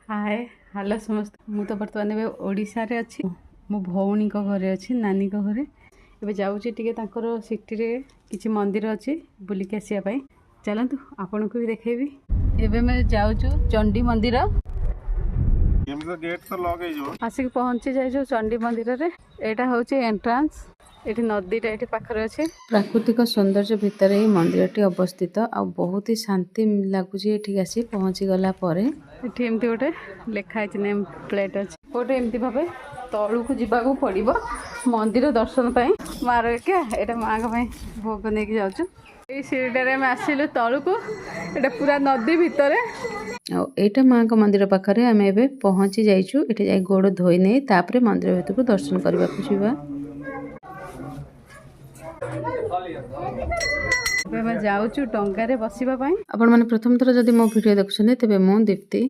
hi hello समस्त मु तो बर्तमान ए ओडिशा रे अछि मो भौणी को घरे अछि नानी को घरे एबे जाउची टिके तांकर सिटी रे किछि मंदिर अछि बुली के आसिया पई चलंतु आपन को भी देखेबी एबे मैं जाउचु चंडी मंदिर एमका गेट तो लॉक है जो आसिक पहुंची जाइछो चंडी मंदिर रे एटा होची एंट्रेंस एठी नदीटा एठी पाखरे अछि प्राकृतिक सौंदर्य भितर ए मंदिरटी अवस्थित आ बहुत ही शांति लागुची एठी आसी पहुंची गला परे एठी एमती गोटे लेखा है नेम प्लेट अछि गोटे एमती भाबे तळु को जिबाकू पड़िबो मंदिर दर्शन पई मार के एटा मां के पई भोग नेकी जाउछु ए सीढ़ी में आसिलु तळु को एटा पूरा नदी भितरे एटा मां का मंदिर पाखरे आमे एबे पहुंची जाइछु एठी जाई गोड़ धोई नै तापरे मंदिर भितर को दर्शन करबा को छिबा मैं जाऊँ डंगारे बसवा आपण मैंने प्रथम थर जदि मो वीडियो देखुं तेज मु दीप्ति